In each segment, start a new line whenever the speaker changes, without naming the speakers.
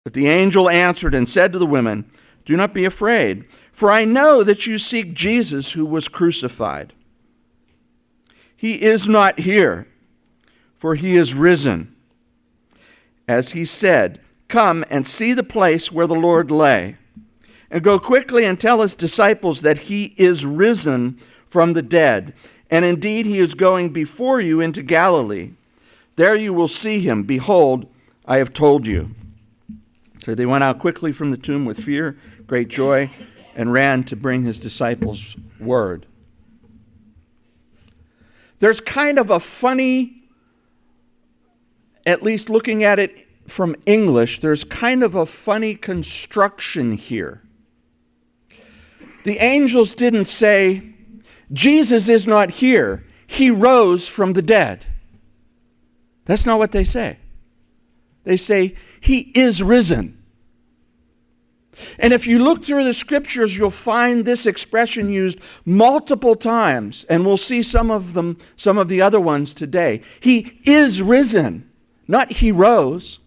But the angel answered and said to the women, "Do not be afraid, for I know that you seek Jesus who was crucified. He is not here, for he is risen. As he said, come and see the place where the Lord lay, and go quickly and tell his disciples that he is risen from the dead, and indeed he is going before you into Galilee. There you will see him. Behold, I have told you." So they went out quickly from the tomb with fear, great joy, and ran to bring his disciples word. There's kind of a funny, at least looking at it from English, there's kind of a funny construction here. The angels didn't say, Jesus is not here. He rose from the dead. That's not what they say. They say, he is risen. And if you look through the scriptures, you'll find this expression used multiple times, and we'll see some of the other ones today. He is risen, not he rose.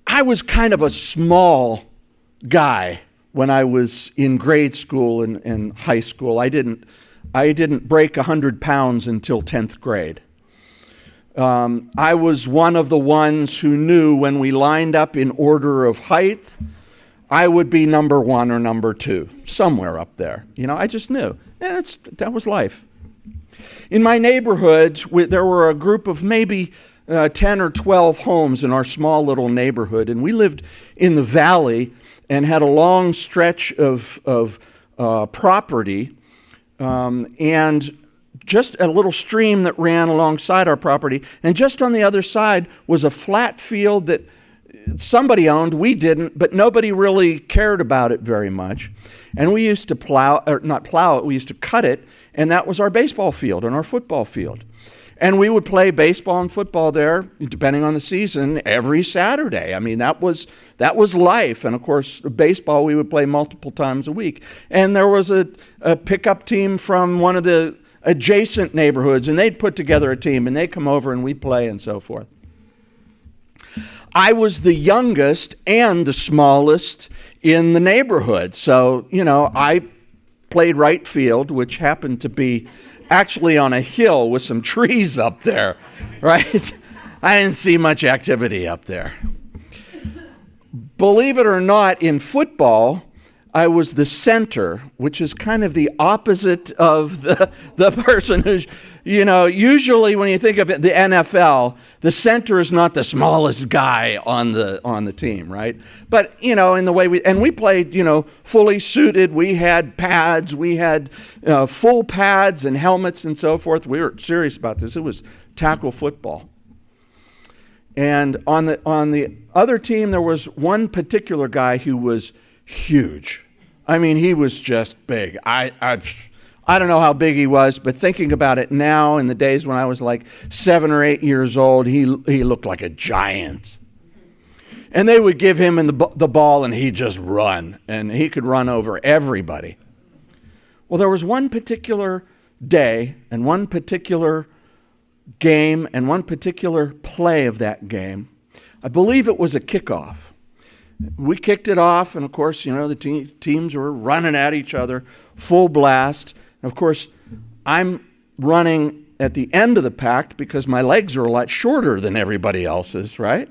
I was kind of a small guy when I was in grade school and high school. I didn't break 100 pounds until 10th grade. I was one of the ones who knew when we lined up in order of height, I would be number 1 or number 2, somewhere up there. I just knew. That was life. In my neighborhood, there were a group of maybe 10 or 12 homes in our small little neighborhood, and we lived in the valley and had a long stretch of property, and just a little stream that ran alongside our property. And just on the other side was a flat field that somebody owned. We didn't, but nobody really cared about it very much. And we used to not plow it, we used to cut it, and that was our baseball field and our football field. And we would play baseball and football there, depending on the season, every Saturday. I mean, that was life. And of course, baseball we would play multiple times a week. And there was a pickup team from one of the adjacent neighborhoods, and they'd put together a team, and they'd come over and we'd play and so forth. I was the youngest and the smallest in the neighborhood. So, I played right field, which happened to be actually on a hill with some trees up there, right? I didn't see much activity up there. Believe it or not, in football, I was the center, which is kind of the opposite of the person who's, usually when you think of it, the NFL, the center is not the smallest guy on the team, right? But, in the way we played, fully suited. We had pads, we had full pads and helmets and so forth. We were serious about this. It was tackle football. And on the other team, there was one particular guy who was huge. I mean, he was just big. I don't know how big he was, but thinking about it now, in the days when I was like 7 or 8 years old, he looked like a giant. And they would give him the ball, and he'd just run, and he could run over everybody. Well, there was one particular day, and one particular game, and one particular play of that game. I believe it was a kickoff. We kicked it off, and of course, the teams were running at each other, full blast. And of course, I'm running at the end of the pack because my legs are a lot shorter than everybody else's, right?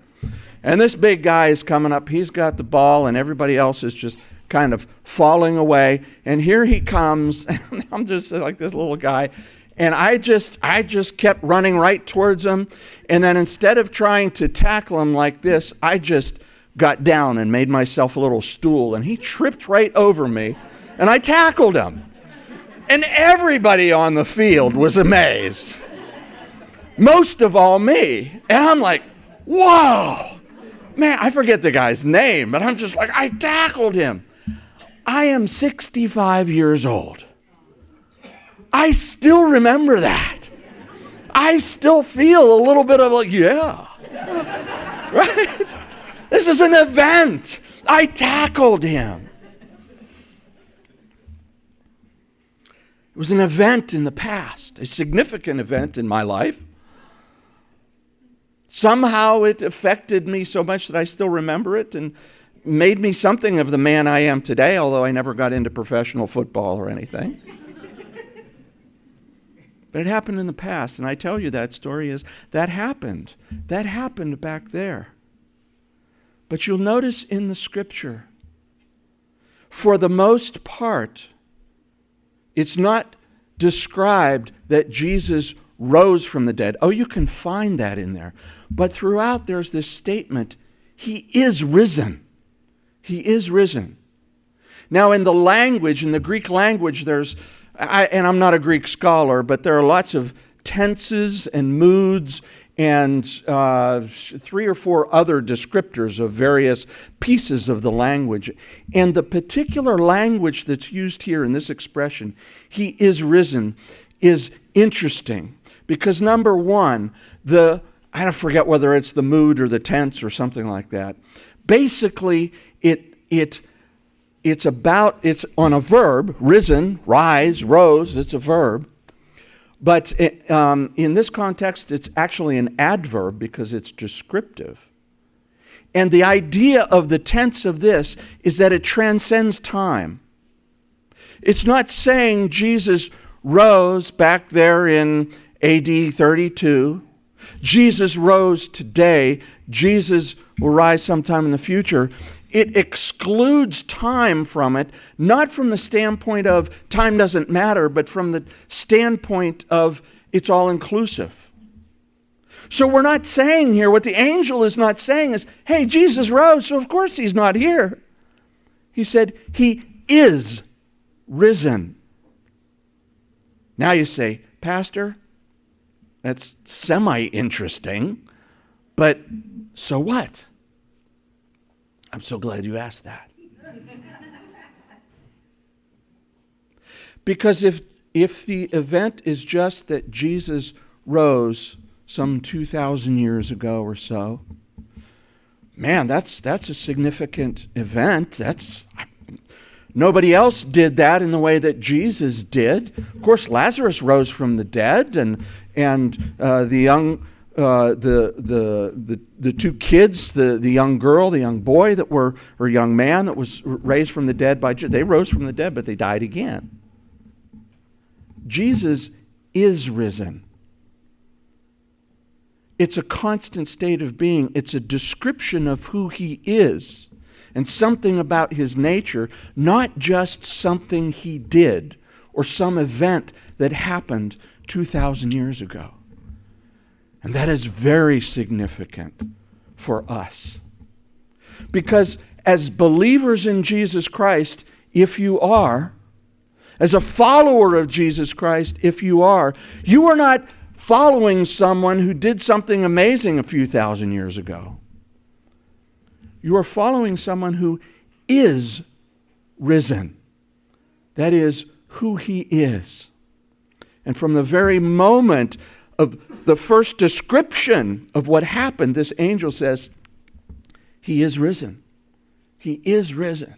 And this big guy is coming up. He's got the ball, and everybody else is just kind of falling away. And here he comes, and I'm just like this little guy. And I just kept running right towards him. And then instead of trying to tackle him like this, I just got down and made myself a little stool, and he tripped right over me, and I tackled him. And everybody on the field was amazed. Most of all me. And I'm like, whoa, man, I forget the guy's name, but I'm just like, I tackled him. I am 65 years old. I still remember that. I still feel a little bit of like, yeah, right? This is an event. I tackled him. It was an event in the past, a significant event in my life. Somehow it affected me so much that I still remember it and made me something of the man I am today, although I never got into professional football or anything. But it happened in the past, and I tell you that story is that happened. That happened back there. But you'll notice in the Scripture, for the most part, it's not described that Jesus rose from the dead. Oh, you can find that in there. But throughout there's this statement, He is risen. He is risen. Now in the language, in the Greek language, and I'm not a Greek scholar, but there are lots of tenses and moods and 3 or 4 other descriptors of various pieces of the language. And the particular language that's used here in this expression, He is risen, is interesting. Because number one, I don't forget whether it's the mood or the tense or something like that. Basically, it's on a verb, risen, rise, rose, it's a verb. But in this context, it's actually an adverb because it's descriptive. And the idea of the tense of this is that it transcends time. It's not saying Jesus rose back there in AD 32. Jesus rose today. Jesus will rise sometime in the future. It excludes time from it, not from the standpoint of time doesn't matter, but from the standpoint of it's all inclusive. So we're not saying here, what the angel is not saying is, hey, Jesus rose, so of course He's not here. He said, He is risen. Now you say, Pastor, that's semi-interesting, but so what? I'm so glad you asked that. Because if the event is just that Jesus rose some 2,000 years ago or so, man, that's a significant event. Nobody else did that in the way that Jesus did. Of course, Lazarus rose from the dead, and the two kids, the young girl, the young boy or young man that was raised from the dead they rose from the dead, but they died again. Jesus is risen. It's a constant state of being. It's a description of who He is and something about His nature, not just something He did or some event that happened 2,000 years ago. And that is very significant for us. Because as believers in Jesus Christ, if you are, as a follower of Jesus Christ, if you are not following someone who did something amazing a few thousand years ago. You are following someone who is risen. That is who He is. And from the very moment of the first description of what happened, this angel says, He is risen. He is risen.